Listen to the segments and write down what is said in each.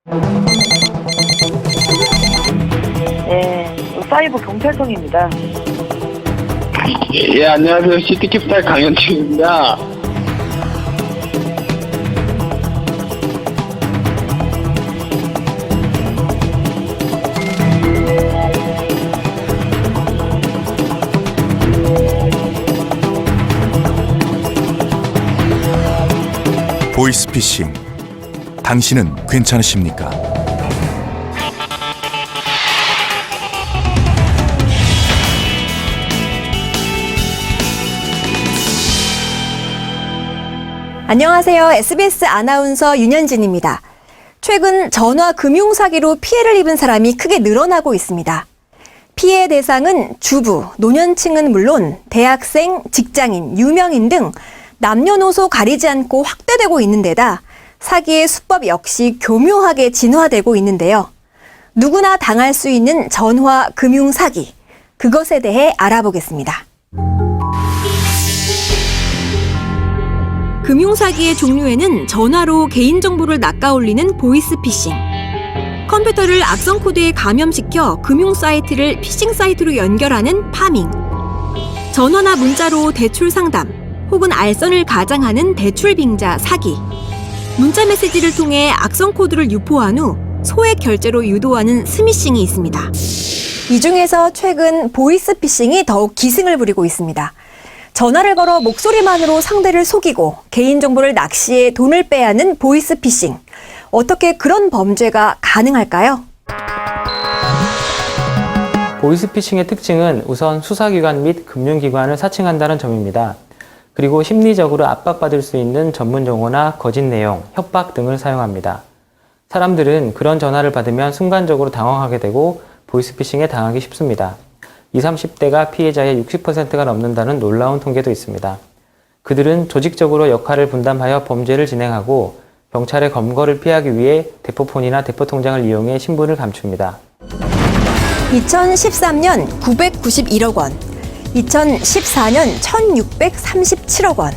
네, 사이버 경찰청입니다. 예, 안녕하세요. 시티캡탈 강현진입니다. 보이스피싱, 당신은 괜찮으십니까? 안녕하세요. SBS 아나운서 윤현진입니다. 최근 전화 금융 사기로 피해를 입은 사람이 크게 늘어나고 있습니다. 피해 대상은 주부, 노년층은 물론 대학생, 직장인, 유명인 등 남녀노소 가리지 않고 확대되고 있는 데다 사기의 수법 역시 교묘하게 진화되고 있는데요. 누구나 당할 수 있는 전화 금융 사기, 그것에 대해 알아보겠습니다. 금융사기의 종류에는 전화로 개인정보를 낚아올리는 보이스피싱, 컴퓨터를 악성 코드에 감염시켜 금융사이트를 피싱 사이트로 연결하는 파밍, 전화나 문자로 대출 상담 혹은 알선을 가장하는 대출 빙자 사기, 문자 메시지를 통해 악성 코드를 유포한 후 소액 결제로 유도하는 스미싱이 있습니다. 이 중에서 최근 보이스피싱이 더욱 기승을 부리고 있습니다. 전화를 걸어 목소리만으로 상대를 속이고 개인정보를 낚시해 돈을 빼앗는 보이스피싱. 어떻게 그런 범죄가 가능할까요? 보이스피싱의 특징은 우선 수사기관 및 금융기관을 사칭한다는 점입니다. 그리고 심리적으로 압박받을 수 있는 전문 용어나 거짓 내용, 협박 등을 사용합니다. 사람들은 그런 전화를 받으면 순간적으로 당황하게 되고 보이스피싱에 당하기 쉽습니다. 20, 30대가 피해자의 60%가 넘는다는 놀라운 통계도 있습니다. 그들은 조직적으로 역할을 분담하여 범죄를 진행하고 경찰의 검거를 피하기 위해 대포폰이나 대포통장을 이용해 신분을 감춥니다. 2013년 991억 원, 2014년 1637억 원,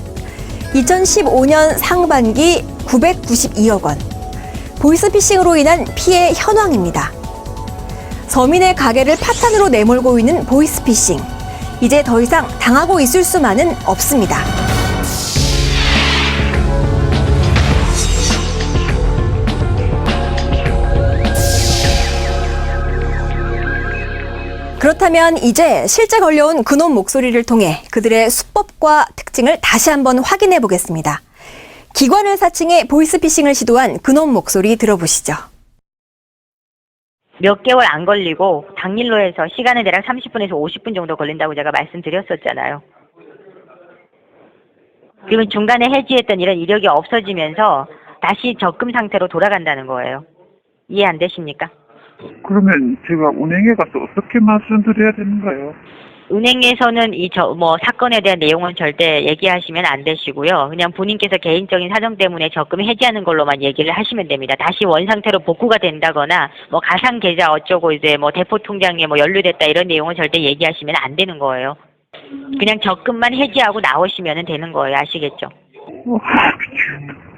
2015년 상반기 992억 원. 보이스피싱으로 인한 피해 현황입니다. 서민의 가게를 파탄으로 내몰고 있는 보이스피싱. 이제 더 이상 당하고 있을 수만은 없습니다. 그렇다면 이제 실제 걸려온 그놈 목소리를 통해 그들의 수법과 특징을 다시 한번 확인해 보겠습니다. 기관을 사칭해 보이스피싱을 시도한 그놈 목소리 들어보시죠. 몇 개월 안 걸리고 당일로 해서 시간은 대략 30분에서 50분 정도 걸린다고 제가 말씀드렸었잖아요. 그러면 중간에 해지했던 이런 이력이 없어지면서 다시 적금 상태로 돌아간다는 거예요. 이해 안 되십니까? 그러면 제가 은행에 가서 어떻게 말씀드려야 되는가요? 은행에서는 사건에 대한 내용은 절대 얘기하시면 안 되시고요. 그냥 본인께서 개인적인 사정 때문에 적금 해지하는 걸로만 얘기를 하시면 됩니다. 다시 원상태로 복구가 된다거나 가상 계좌 어쩌고 대포 통장에 연루됐다 이런 내용은 절대 얘기하시면 안 되는 거예요. 그냥 적금만 해지하고 나오시면 되는 거예요. 아시겠죠? 미치겠다.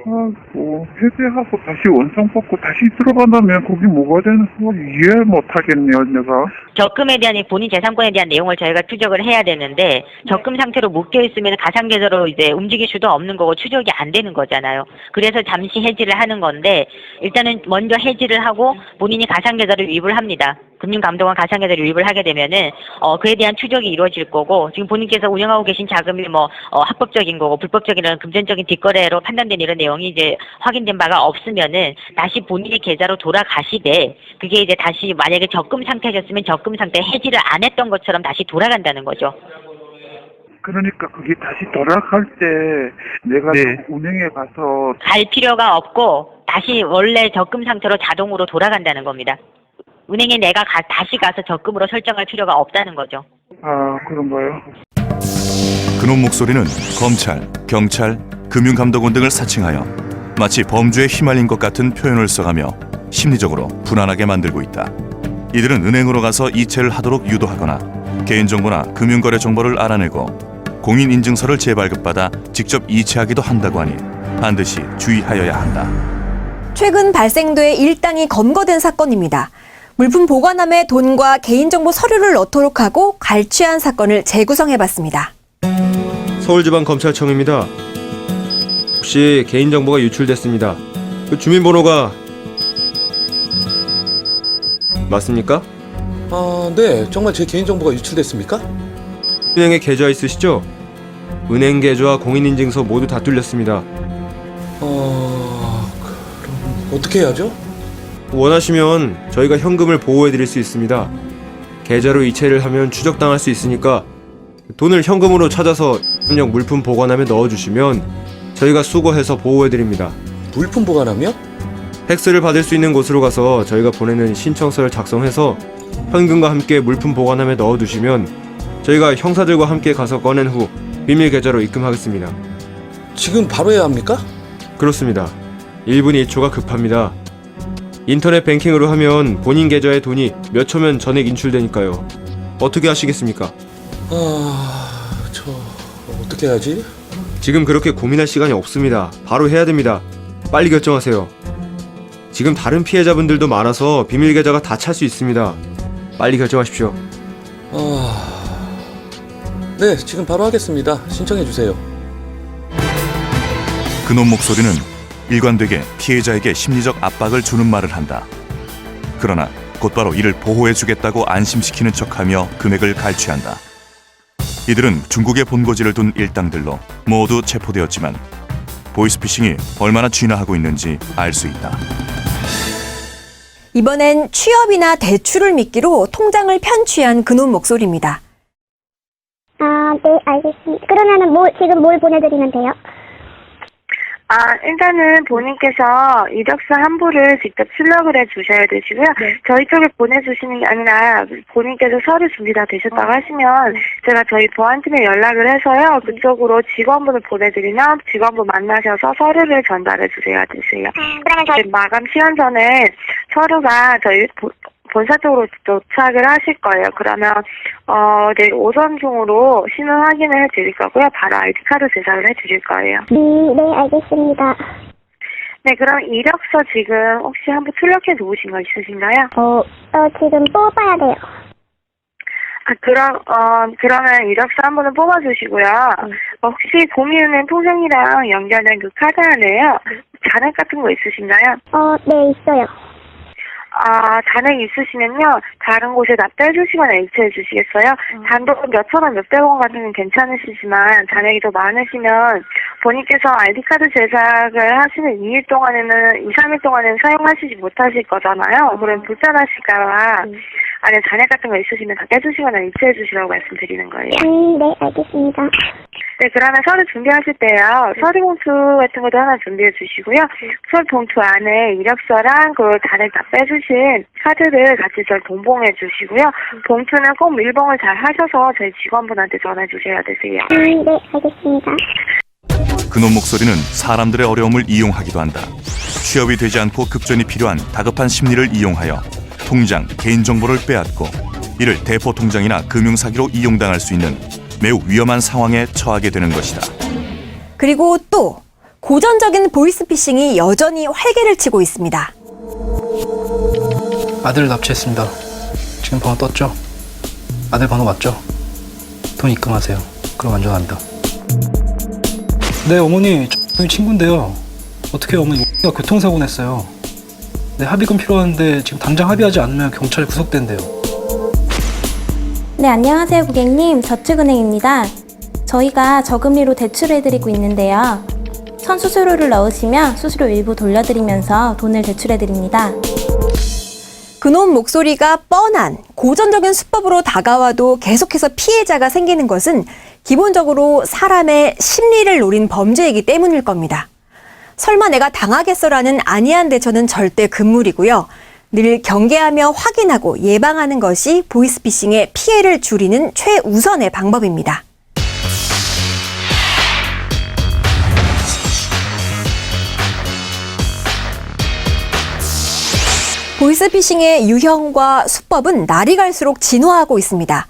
해제하고 다시 원상 받고 다시 들어간다면 거기 뭐가 되는 거 이해 못 하겠네요, 내가. 적금에 대한 본인 재산권에 대한 내용을 저희가 추적을 해야 되는데 적금 상태로 묶여 있으면 가상 계좌로 움직일 수도 없는 거고 추적이 안 되는 거잖아요. 그래서 잠시 해지를 하는 건데 일단은 먼저 해지를 하고 본인이 가상 계좌를 유입을 합니다. 금융감독원 가상 계좌를 유입을 하게 되면은 그에 대한 추적이 이루어질 거고 지금 본인께서 운영하고 계신 자금이 합법적인 거고 불법적인 이런 금전적인 뒷거래로 판단된 이런 내용이 확인된 바가 없으면은 다시 본인의 계좌로 돌아가시되 그게 다시 만약에 적금 상태셨으면 적금 상태 해지를 안 했던 것처럼 다시 돌아간다는 거죠. 그러니까 그게 다시 돌아갈 때 내가 은행에 가서 갈 필요가 없고 다시 원래 적금 상태로 자동으로 돌아간다는 겁니다. 은행에 내가 다시 가서 적금으로 설정할 필요가 없다는 거죠. 그런가요? 그놈 목소리는 검찰, 경찰, 금융감독원 등을 사칭하여 마치 범죄에 휘말린 것 같은 표현을 써가며 심리적으로 불안하게 만들고 있다. 이들은 은행으로 가서 이체를 하도록 유도하거나 개인정보나 금융거래 정보를 알아내고 공인인증서를 재발급받아 직접 이체하기도 한다고 하니 반드시 주의하여야 한다. 최근 발생돼 일당이 검거된 사건입니다. 물품 보관함에 돈과 개인정보 서류를 넣도록 하고 갈취한 사건을 재구성해봤습니다. 서울지방검찰청입니다. 혹시 개인정보가 유출됐습니다. 그 주민번호가 맞습니까? 네. 정말 제 개인정보가 유출됐습니까? 은행에 계좌 있으시죠? 은행 계좌와 공인인증서 모두 다 뚫렸습니다. 그럼 어떻게 해야죠? 원하시면 저희가 현금을 보호해드릴 수 있습니다. 계좌로 이체를 하면 추적당할 수 있으니까 돈을 현금으로 찾아서 협력 물품 보관함에 넣어주시면 저희가 수거해서 보호해드립니다. 물품 보관함이요? 팩스를 받을 수 있는 곳으로 가서 저희가 보내는 신청서를 작성해서 현금과 함께 물품 보관함에 넣어두시면 저희가 형사들과 함께 가서 꺼낸 후 비밀 계좌로 입금하겠습니다. 지금 바로 해야 합니까? 그렇습니다. 1분 1초가 급합니다. 인터넷 뱅킹으로 하면 본인 계좌에 돈이 몇 초면 전액 인출되니까요. 어떻게 하시겠습니까? 저 어떻게 해야지? 지금 그렇게 고민할 시간이 없습니다. 바로 해야 됩니다. 빨리 결정하세요. 지금 다른 피해자분들도 많아서 비밀 계좌가 다 찰 수 있습니다. 빨리 결정하십시오. 네, 지금 바로 하겠습니다. 신청해 주세요. 그놈 목소리는 일관되게 피해자에게 심리적 압박을 주는 말을 한다. 그러나 곧바로 이를 보호해주겠다고 안심시키는 척하며 금액을 갈취한다. 이들은 중국에 본고지를 둔 일당들로 모두 체포되었지만 보이스피싱이 얼마나 진화하고 있는지 알 수 있다. 이번엔 취업이나 대출을 미끼로 통장을 편취한 그놈 목소리입니다. 네, 알겠습니다. 그러면은 지금 뭘 보내드리면 돼요? 일단은 본인께서 이력서 한 부를 직접 출력을 해 주셔야 되시고요. 저희 쪽에 보내주시는 게 아니라 본인께서 서류 준비 다 되셨다고 하시면 제가 저희 보안팀에 연락을 해서요. 그쪽으로 직원분을 보내드리면 직원분 만나셔서 서류를 전달해 주셔야 되세요. 그러면 저희 마감 시간 전에 서류가 저희 본사 쪽으로 도착을 하실 거예요. 그러면 내일 오전 중으로 신원 확인을 해드릴 거고요. 바로 아이디카드 제작을 해드릴 거예요. 네, 알겠습니다. 네, 그럼 이력서 지금 혹시 한번 출력해 놓으신 거 있으신가요? 지금 뽑아야 돼요. 그러면 이력서 한 번은 뽑아주시고요. 혹시 고미은행 통장이랑 연결된 그 카드 안에요. 잔액 같은 거 있으신가요? 네, 있어요. 잔액 있으시면요, 다른 곳에 납부해 주시거나 이체해 주시겠어요? 단돈 몇천 원, 몇백 원 같은 건 괜찮으시지만, 잔액이 더 많으시면, 본인께서 아이디카드 제작을 하시는 2일 동안에는, 2, 3일 동안에는 사용하시지 못하실 거잖아요. 그럼 불편하실까봐, 안에 잔액 같은 거 있으시면 다 떼주시거나 이체해 주시라고 말씀드리는 거예요. 네, 알겠습니다. 네, 그러면 서류 준비하실 때요, 서류 봉투 같은 것도 하나 준비해 주시고요. 서류 봉투 안에 이력서랑 그 잔액 다 빼주신 카드를 같이 저 동봉해 주시고요. 봉투는 꼭 밀봉을 잘 하셔서 저희 직원분한테 전해 주셔야 되세요. 네, 알겠습니다. 그놈 목소리는 사람들의 어려움을 이용하기도 한다. 취업이 되지 않고 급전이 필요한 다급한 심리를 이용하여 통장, 개인정보를 빼앗고 이를 대포통장이나 금융사기로 이용당할 수 있는 매우 위험한 상황에 처하게 되는 것이다. 그리고 또 고전적인 보이스피싱이 여전히 활개를 치고 있습니다. 아들 납치했습니다. 지금 번호 떴죠? 아들 번호 맞죠? 돈 입금하세요. 그럼 안전합니다. 네, 어머니, 저희 친구인데요. 어떻게 어머니 가 교통사고 냈어요. 네, 합의금 필요한데 지금 당장 합의하지 않으면 경찰에 구속된대요. 네, 안녕하세요, 고객님. 저축은행입니다. 저희가 저금리로 대출을 해드리고 있는데요. 선수수료를 넣으시면 수수료 일부 돌려드리면서 돈을 대출해드립니다. 그놈 목소리가 뻔한 고전적인 수법으로 다가와도 계속해서 피해자가 생기는 것은 기본적으로 사람의 심리를 노린 범죄이기 때문일 겁니다. 설마 내가 당하겠어라는 안이한 대처는 절대 금물이고요. 늘 경계하며 확인하고 예방하는 것이 보이스피싱의 피해를 줄이는 최우선의 방법입니다. 보이스피싱의 유형과 수법은 날이 갈수록 진화하고 있습니다.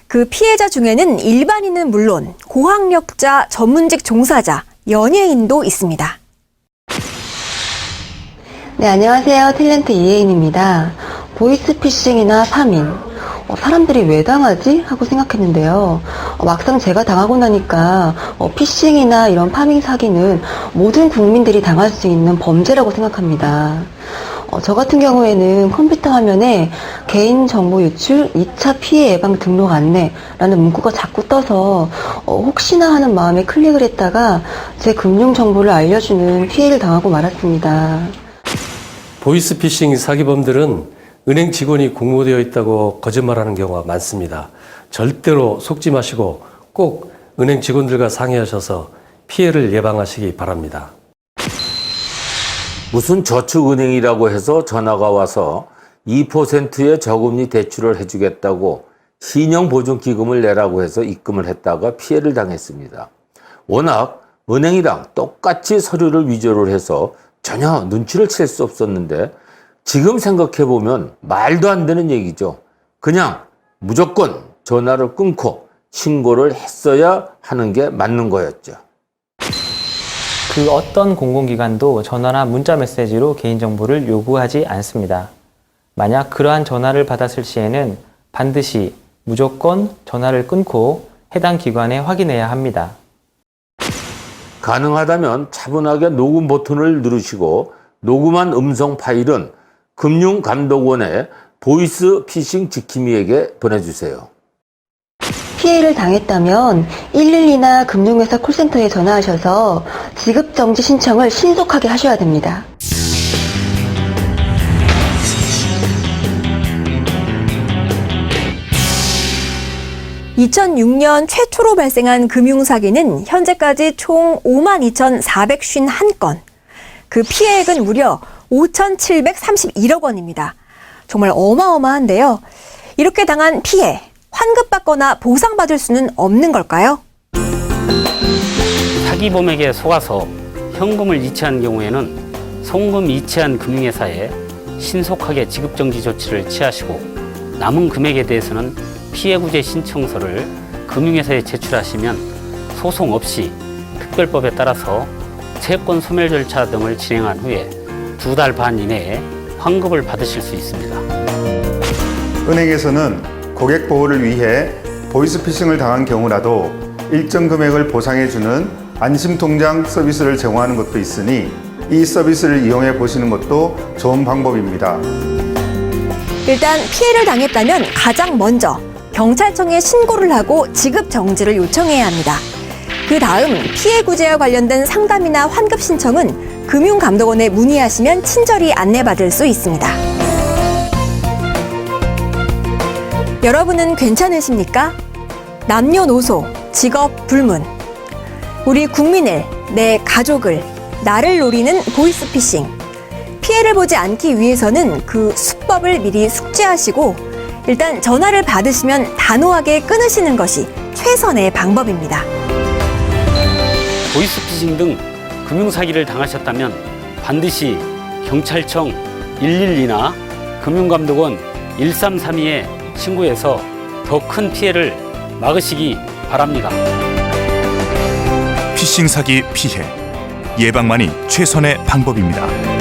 그 피해자 중에는 일반인은 물론 고학력자, 전문직 종사자, 연예인도 있습니다. 네, 안녕하세요. 탤런트 이혜인입니다. 보이스피싱이나 파밍, 사람들이 왜 당하지? 하고 생각했는데요. 막상 제가 당하고 나니까 피싱이나 이런 파밍 사기는 모든 국민들이 당할 수 있는 범죄라고 생각합니다. 저 같은 경우에는 컴퓨터 화면에 개인정보 유출 2차 피해 예방 등록 안내라는 문구가 자꾸 떠서 혹시나 하는 마음에 클릭을 했다가 제 금융정보를 알려주는 피해를 당하고 말았습니다. 보이스피싱 사기범들은 은행 직원이 공모되어 있다고 거짓말하는 경우가 많습니다. 절대로 속지 마시고 꼭 은행 직원들과 상의하셔서 피해를 예방하시기 바랍니다. 무슨 저축은행이라고 해서 전화가 와서 2%의 저금리 대출을 해주겠다고 신용보증기금을 내라고 해서 입금을 했다가 피해를 당했습니다. 워낙 은행이랑 똑같이 서류를 위조를 해서 전혀 눈치를 챌 수 없었는데 지금 생각해보면 말도 안 되는 얘기죠. 그냥 무조건 전화를 끊고 신고를 했어야 하는 게 맞는 거였죠. 그 어떤 공공기관도 전화나 문자 메시지로 개인정보를 요구하지 않습니다. 만약 그러한 전화를 받았을 시에는 반드시 무조건 전화를 끊고 해당 기관에 확인해야 합니다. 가능하다면 차분하게 녹음 버튼을 누르시고 녹음한 음성 파일은 금융감독원의 보이스피싱 지킴이에게 보내주세요. 피해를 당했다면 112나 금융회사 콜센터에 전화하셔서 지급정지 신청을 신속하게 하셔야 됩니다. (2006년) 최초로 발생한 금융사기는 현재까지 총 52,451건, 그 피해액은 무려 5,731억 원입니다. 정말 어마어마한데요. 이렇게 당한 피해, 환급받거나 보상받을 수는 없는 걸까요? 사기범에게 속아서 현금을 이체한 경우에는 송금 이체한 금융회사에 신속하게 지급정지 조치를 취하시고 남은 금액에 대해서는 피해구제 신청서를 금융회사에 제출하시면 소송 없이 특별법에 따라서 채권 소멸 절차 등을 진행한 후에 2달 반 이내에 환급을 받으실 수 있습니다. 은행에서는 고객 보호를 위해 보이스피싱을 당한 경우라도 일정 금액을 보상해주는 안심통장 서비스를 제공하는 것도 있으니 이 서비스를 이용해 보시는 것도 좋은 방법입니다. 일단 피해를 당했다면 가장 먼저 경찰청에 신고를 하고 지급 정지를 요청해야 합니다. 그 다음 피해 구제와 관련된 상담이나 환급 신청은 금융감독원에 문의하시면 친절히 안내받을 수 있습니다. 여러분은 괜찮으십니까? 남녀노소, 직업 불문. 우리 국민을, 내 가족을, 나를 노리는 보이스피싱. 피해를 보지 않기 위해서는 그 수법을 미리 숙지하시고 일단 전화를 받으시면 단호하게 끊으시는 것이 최선의 방법입니다. 보이스피싱 등 금융사기를 당하셨다면 반드시 경찰청 112나 금융감독원 1332에 신고해서 더 큰 피해를 막으시기 바랍니다. 피싱 사기 피해 예방만이 최선의 방법입니다.